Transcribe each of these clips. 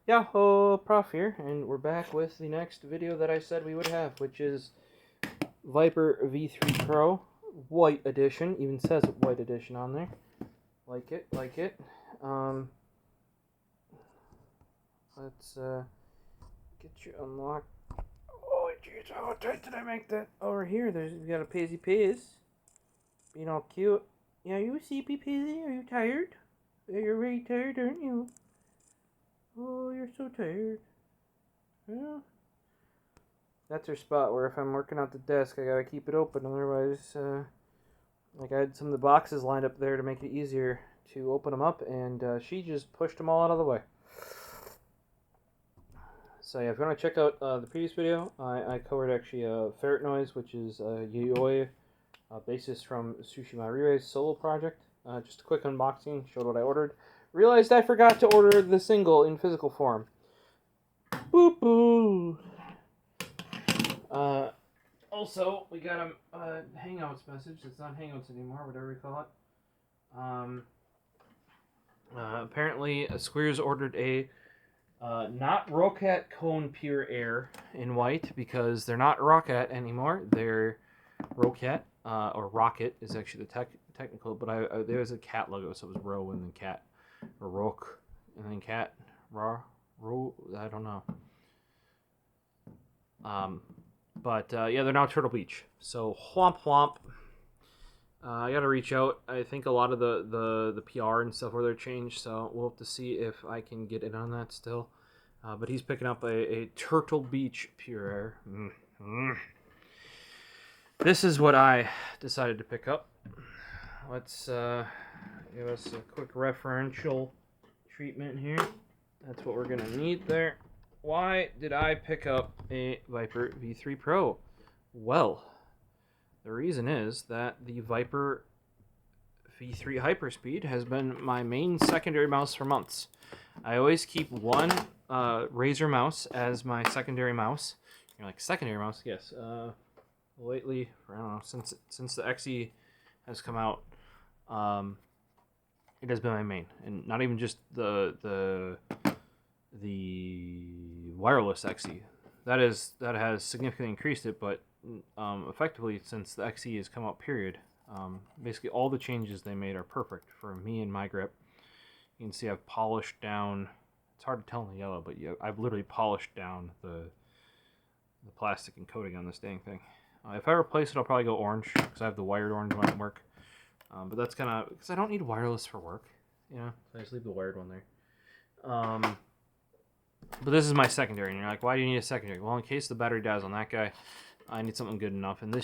Yahoo, Prof here, and we're back with the next video that I said we would have, which is Viper V3 Pro White Edition. Even says White Edition on there. Like it. Let's get you unlocked. Oh jeez, how tight did I make that? Over here, we got a Paisley Pays. Being all cute. Yeah, you sleepy, Paisley? Are you tired? You're very tired, aren't you? Oh, you're so tired. Yeah. That's her spot where if I'm working at the desk, I gotta keep it open. Otherwise, like I had some of the boxes lined up there to make it easier to open them up, and she just pushed them all out of the way. So yeah, if you want to check out the previous video, I covered actually Ferret Noise, which is Yayoi, bassist from Tsushima Rire's solo project. Just a quick unboxing, showed what I ordered. Realized I forgot to order the single in physical form. Boop boo. Also, we got a Hangouts message. It's not Hangouts anymore, whatever you call it. Apparently, Square's ordered a not Rocket Cone Pure Air in white because they're not Rocket anymore. They're Rocket, or Rocket is actually the technical, but there was a cat logo, so it was Ro and then cat. Or Roke, and then cat, Ro, I don't know. Yeah, they're now Turtle Beach. So, whomp. I gotta reach out. I think a lot of the PR and stuff where they're changed, so we'll have to see if I can get in on that still. But he's picking up a Turtle Beach Pure Air. This is what I decided to pick up. Let's, give us a quick referential treatment here. That's what we're going to need there. Why did I pick up a Viper V3 Pro? Well, the reason is that the Viper V3 Hyperspeed has been my main secondary mouse for months. I always keep one Razer mouse as my secondary mouse. You're like, secondary mouse? Yes. Lately, I don't know, since the XE has come out, it has been my main, and not even just the wireless XE. That has significantly increased it, but effectively since the XE has come out, period, basically all the changes they made are perfect for me and my grip. You can see I've polished down. It's hard to tell in the yellow, but I've literally polished down the plastic and coating on this dang thing. If I replace it, I'll probably go orange because I have the wired orange one at work. But that's kind of because I don't need wireless for work, you know. So I just leave the wired one there. But this is my secondary, and you're like, why do you need a secondary? Well, in case the battery dies on that guy, I need something good enough. And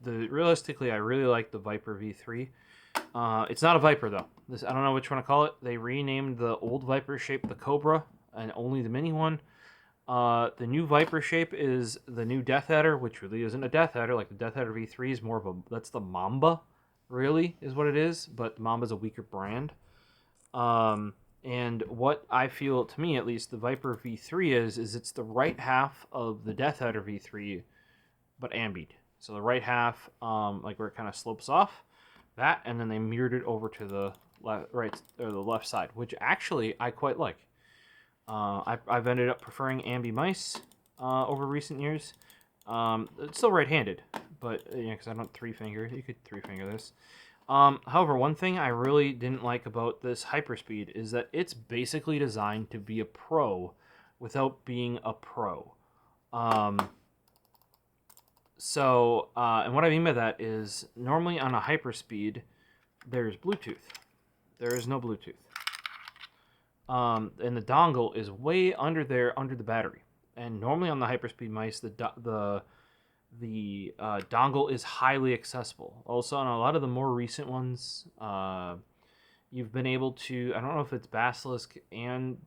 realistically, I really like the Viper V3. It's not a Viper though. I don't know which one to call it. They renamed the old Viper shape the Cobra, and only the mini one. The new Viper shape is the new Death Adder, which really isn't a Death Adder. Like the Death Adder V3 is more of that's the Mamba, really, is what it is. But Mamba's a weaker brand. And what I feel, to me at least, the Viper V3 is it's the right half of the Death Adder V3, but ambied. So the right half, like where it kind of slopes off, that, and then they mirrored it over to the left side, which actually I quite like. I've ended up preferring ambi mice over recent years. It's still right-handed, but because I don't three-finger, you could three-finger this. However, one thing I really didn't like about this Hyperspeed is that it's basically designed to be a pro without being a pro. And what I mean by that is normally on a Hyperspeed, there's Bluetooth. There is no Bluetooth. And the dongle is way under the battery. And normally on the Hyperspeed mice, the dongle is highly accessible. Also, on a lot of the more recent ones, you've been able to, I don't know if it's Basilisk and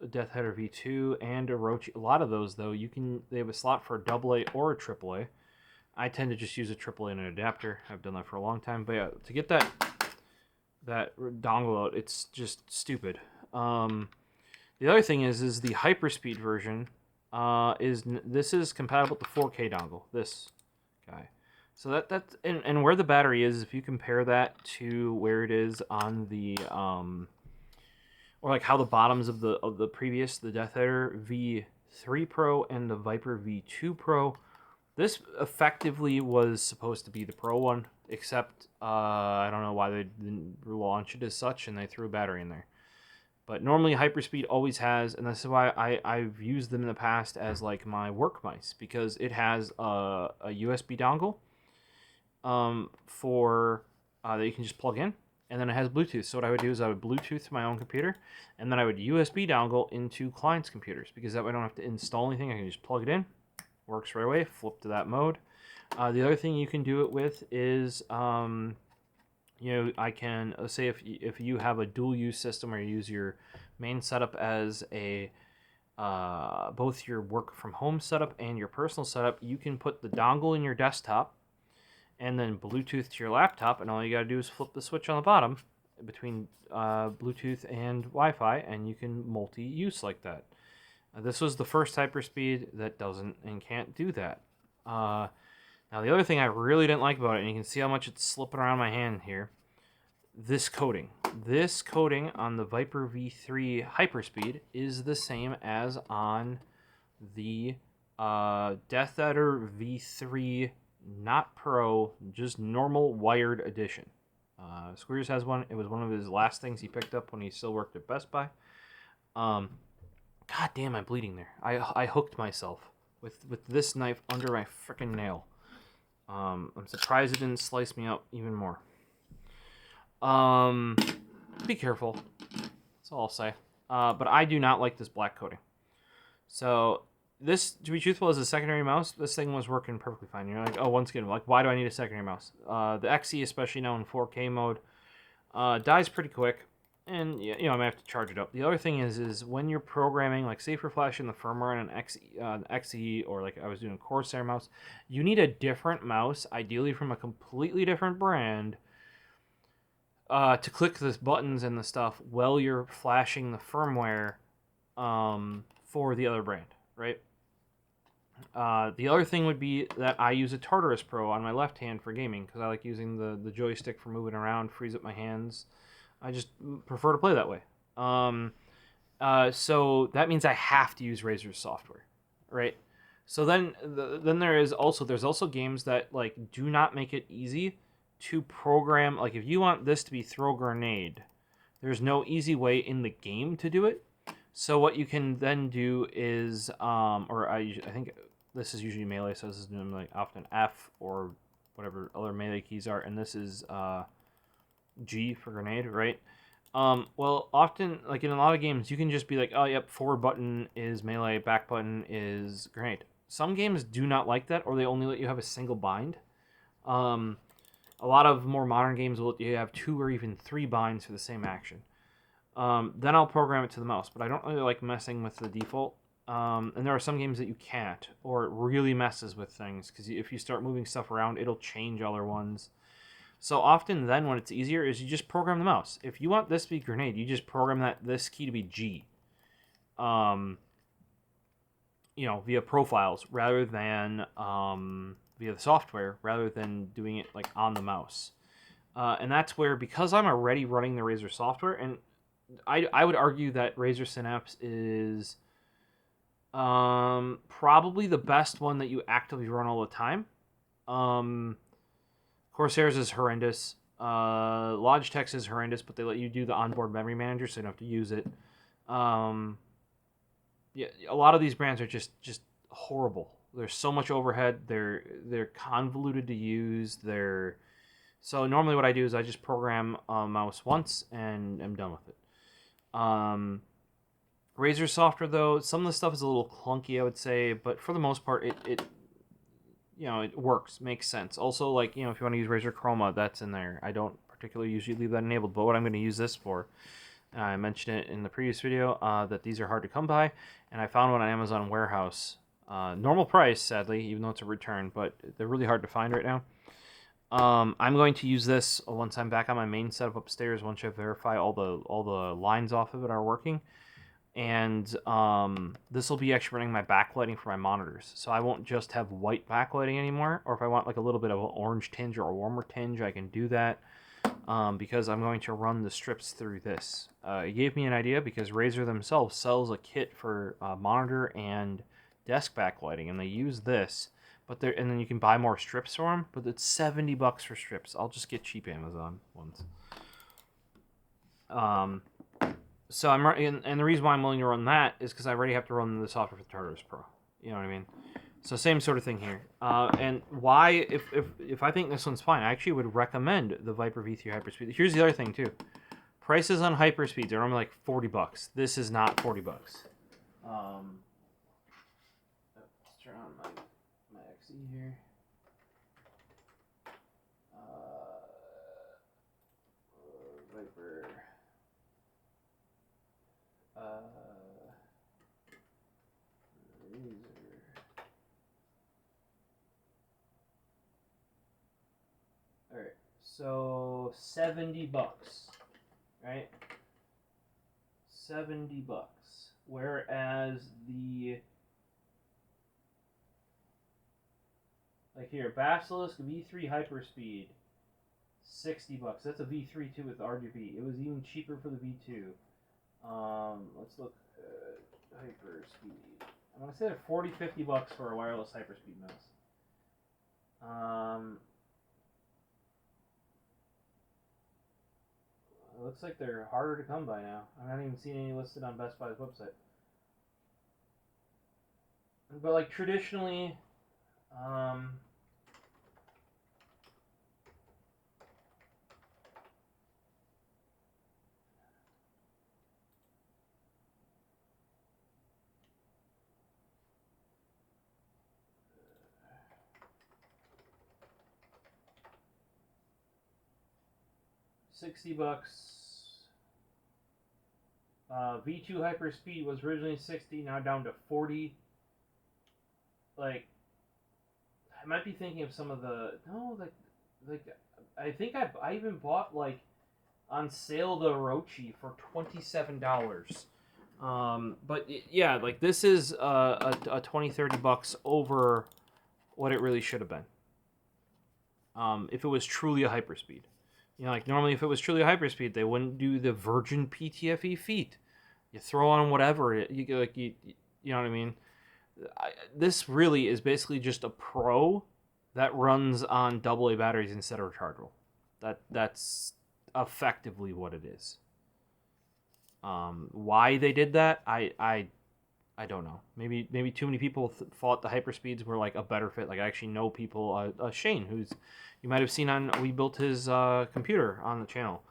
Death Adder V2 and Orochi. A lot of those, though, they have a slot for a AA or a AAA. I tend to just use a AAA and an adapter. I've done that for a long time. But yeah, to get that dongle out, it's just stupid. The other thing is the Hyperspeed version this is compatible with the 4K dongle. This guy. So that's and where the battery is, if you compare that to where it is on the or like how the bottoms of the previous, the Death Adder V3 Pro and the Viper V2 Pro, this effectively was supposed to be the Pro one, except I don't know why they didn't launch it as such, and they threw a battery in there. But normally Hyperspeed always has, and this is why I've used them in the past as like my work mice, because it has a USB dongle for that you can just plug in, and then it has Bluetooth. So what I would do is I would Bluetooth my own computer, and then I would USB dongle into clients' computers, because that way I don't have to install anything. I can just plug it in, works right away, flip to that mode. The other thing you can do it with is I can say if you have a dual use system, or you use your main setup as a both your work from home setup and your personal setup, you can put the dongle in your desktop and then Bluetooth to your laptop, and all you gotta do is flip the switch on the bottom between Bluetooth and Wi-Fi, and you can multi-use like that. This was the first Hyperspeed that doesn't and can't do that. Now, the other thing I really didn't like about it, and you can see how much it's slipping around my hand here, this coating. This coating on the Viper V3 Hyperspeed is the same as on the Death Adder V3, not Pro, just normal wired edition. Squeers has one. It was one of his last things he picked up when he still worked at Best Buy. God damn, I'm bleeding there. I hooked myself with this knife under my freaking nail. I'm surprised it didn't slice me up even more. Be careful. That's all I'll say. But I do not like this black coating. So this, to be truthful, as a secondary mouse, this thing was working perfectly fine. You're like, oh, once again, like, why do I need a secondary mouse? The XE, especially now in 4K mode, dies pretty quick. And, I might have to charge it up. The other thing is when you're programming, like, say for flashing the firmware in an XE, or like I was doing a Corsair mouse, you need a different mouse, ideally from a completely different brand, to click the buttons and the stuff while you're flashing the firmware for the other brand, right? The other thing would be that I use a Tartarus Pro on my left hand for gaming, because I like using the joystick for moving around, frees up my hands. I just prefer to play that way. So that means I have to use Razer's software, right? So then there's also games that like do not make it easy to program. Like if you want this to be throw grenade, there's no easy way in the game to do it. So what you can then do is, I think this is usually melee, so this is doing like often F or whatever other melee keys are, and this is G for grenade, right? Well, often, like in a lot of games, you can just be like, oh, yep, forward button is melee, back button is grenade. Some games do not like that, or they only let you have a single bind. A lot of more modern games will let you have 2 or even 3 binds for the same action. Then I'll program it to the mouse, but I don't really like messing with the default. And there are some games that you can't, or it really messes with things, because if you start moving stuff around, it'll change other ones. So often then when it's easier is you just program the mouse. If you want this to be grenade, you just program this key to be G. Via profiles rather than via the software, rather than doing it like on the mouse. And that's where, because I'm already running the Razer software, and I would argue that Razer Synapse is probably the best one that you actively run all the time. Corsair's is horrendous. Logitech's is horrendous, but they let you do the onboard memory manager, so you don't have to use it. A lot of these brands are just horrible. There's so much overhead. They're convoluted to use. So normally what I do is I just program a mouse once and I'm done with it. Razer software, though, some of the stuff is a little clunky, I would say, but for the most part, it works, makes sense. Also, like, if you want to use Razer Chroma, that's in there. I don't particularly usually leave that enabled, but what I'm going to use this for, I mentioned it in the previous video, that these are hard to come by, and I found one on Amazon Warehouse. Normal price, sadly, even though it's a return, but they're really hard to find right now. I'm going to use this once I'm back on my main setup upstairs, once I verify all the lines off of it are working. And this will be actually running my backlighting for my monitors. So I won't just have white backlighting anymore, or if I want like a little bit of an orange tinge or a warmer tinge, I can do that. because I'm going to run the strips through this. It gave me an idea because Razer themselves sells a kit for monitor and desk backlighting, and they use this. And then you can buy more strips for them, but it's $70 for strips. I'll just get cheap Amazon ones. So I'm running, and the reason why I'm willing to run that is because I already have to run the software for Tartarus Pro. You know what I mean? So same sort of thing here. And why, if I think this one's fine, I actually would recommend the Viper V3 Hyperspeed. Here's the other thing too. Prices on Hyperspeeds are only like $40. This is not $40. Let's turn on my XE here. Viper. Razer. Alright, so $70, right? $70. Whereas like here, Basilisk V3 Hyperspeed, $60. That's a V3 too with RGB. It was even cheaper for the V2. Let's look at Hyperspeed. I want to say they're $40-50 for a wireless Hyperspeed mouse. It looks like they're harder to come by now. I haven't even seen any listed on Best Buy's website. But like traditionally, $60. V2 Hyperspeed was originally $60, now down to $40. Like, I might be thinking of some of the I think I even bought like on sale the Orochi for $27. But yeah, like this is a $20-30 over what it really should have been. If it was truly a Hyperspeed. You know, like normally if it was truly a Hyperspeed, they wouldn't do the virgin PTFE feet. You throw on whatever, you know what I mean? This really is basically just a Pro that runs on AA batteries instead of rechargeable. That's effectively what it is. Why they did that, I don't know. Maybe too many people thought the Hyperspeeds were like a better fit. Like I actually know people, Shane, who's you might have seen we built his computer on the channel.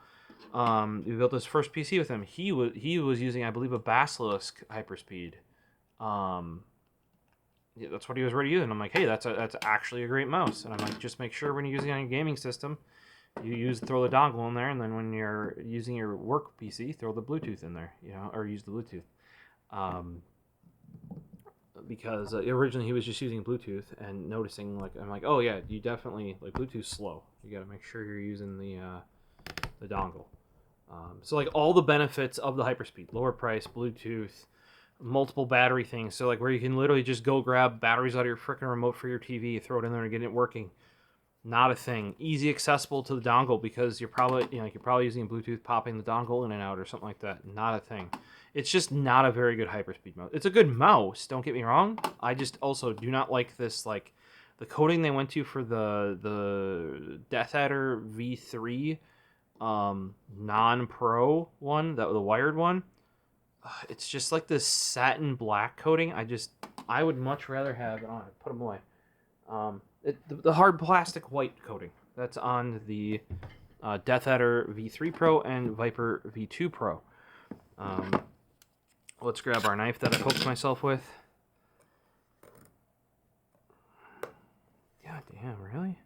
We built his first PC with him. He was using, I believe, a Basilisk Hyperspeed. Yeah, that's what he was already using. I'm like, hey, that's actually a great mouse. And I'm like, just make sure when you're using it on a gaming system, you throw the dongle in there, and then when you're using your work PC, throw the Bluetooth in there, or use the Bluetooth. Because originally he was just using Bluetooth and noticing, like, I'm like, oh yeah, you definitely, like, Bluetooth's slow. You got to make sure you're using the dongle. So like all the benefits of the Hyperspeed, lower price, Bluetooth, multiple battery things. So like where you can literally just go grab batteries out of your freaking remote for your TV, throw it in there and get it working. Not a thing. Easy accessible to the dongle because you're probably using Bluetooth, popping the dongle in and out or something like that. Not a thing. It's just not a very good Hyperspeed mouse. It's a good mouse, don't get me wrong. I just also do not like this, like, the coding they went to for the Death Adder V3 non-pro one, the wired one. It's just like this satin black coating. I would much rather have, I put them away. The hard plastic white coating that's on the Death Adder V3 Pro and Viper V2 Pro. Let's grab our knife that I poked myself with. God damn, really?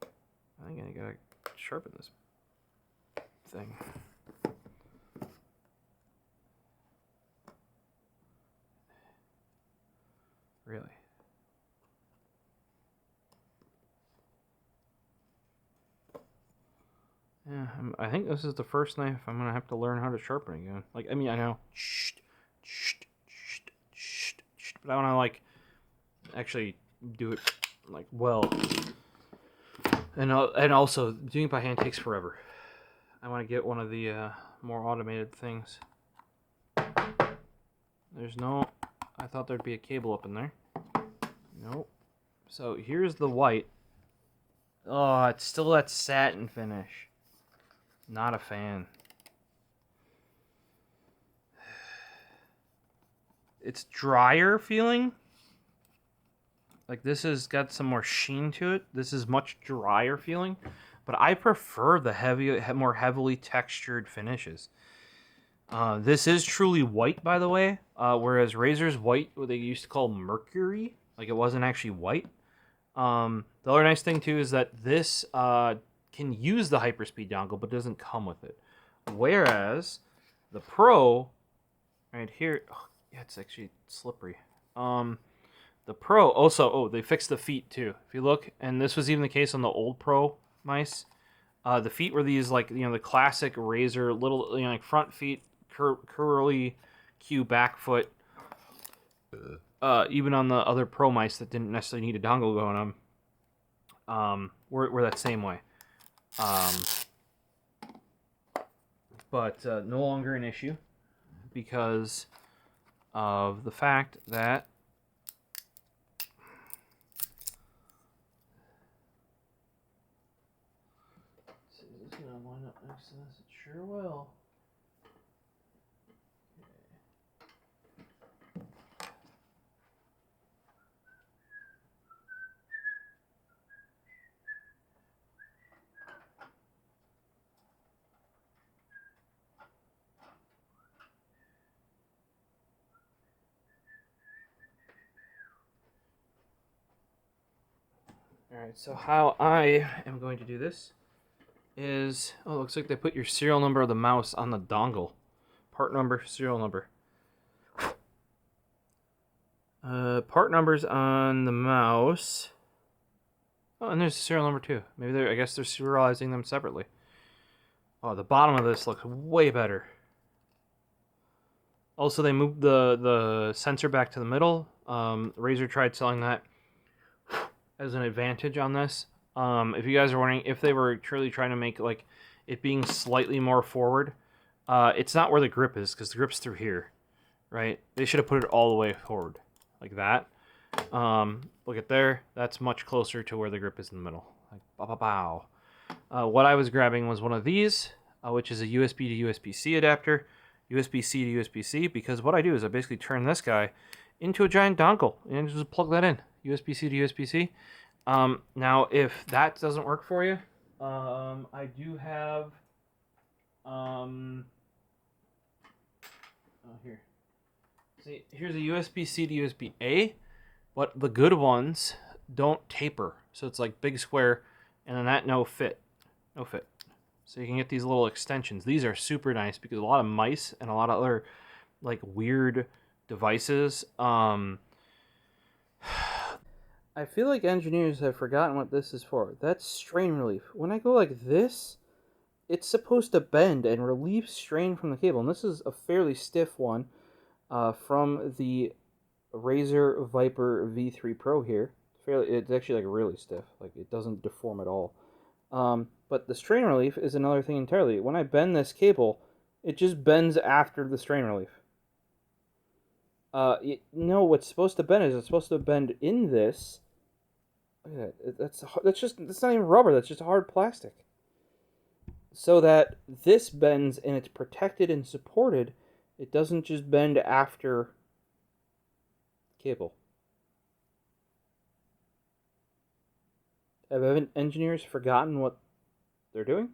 I think I gotta sharpen this thing. Really? Yeah, I think this is the first knife I'm gonna have to learn how to sharpen again. Like, I mean, I know, but I want to like actually do it like well. And also doing it by hand takes forever. I want to get one of the more automated things. There's no... I thought there'd be a cable up in there. Nope. So here's the white. Oh, it's still that satin finish. Not a fan. It's drier feeling. Like this has got some more sheen to it. This is much drier feeling. But I prefer the more heavily textured finishes. This is truly white, by the way. Whereas Razer's white, what they used to call mercury, like it wasn't actually white. The other nice thing too is that this can use the Hyperspeed dongle, but doesn't come with it. Whereas the Pro, right here, oh, yeah, it's actually slippery. The Pro also, they fixed the feet too. If you look, and this was even the case on the old Pro mice. The feet were these like the classic Razer little like front feet, curly Q back foot. Even on the other Pro mice that didn't necessarily need a dongle going on, were that same way. But no longer an issue because of the fact that is this gonna line up next to this? It sure will. Alright, so how I am going to do this is... Oh, it looks like they put your serial number of the mouse on the dongle. Part number, serial number. Part numbers on the mouse. Oh, and there's a serial number too. Maybe I guess they're serializing them separately. Oh, the bottom of this looks way better. Also, they moved the sensor back to the middle. Razer tried selling that as an advantage on this. If you guys are wondering if they were truly trying to make like it being slightly more forward, it's not where the grip is because the grip's through here, right? They should have put it all the way forward like that. Look at there. That's much closer to where the grip is in the middle. Like bow. What I was grabbing was one of these, which is a USB to USB-C adapter, USB-C to USB-C, because what I do is I basically turn this guy into a giant dongle and just plug that in. USB-C to USB-C. Now, if that doesn't work for you, I do have... here. See, here's a USB-C to USB-A, but the good ones don't taper. So it's like big square, and then that no fit. So you can get these little extensions. These are super nice because a lot of mice and a lot of other like weird devices, I feel like engineers have forgotten what this is for. That's strain relief. When I go like this, it's supposed to bend and relieve strain from the cable. And this is a fairly stiff one from the Razer Viper V3 Pro here. It's actually like really stiff. Like it doesn't deform at all. But the strain relief is another thing entirely. When I bend this cable, it just bends after the strain relief. No, what's supposed to bend is it's supposed to bend in this. Look at that. That's not even rubber. That's just hard plastic. So that this bends and it's protected and supported. It doesn't just bend after cable. Have engineers forgotten what they're doing?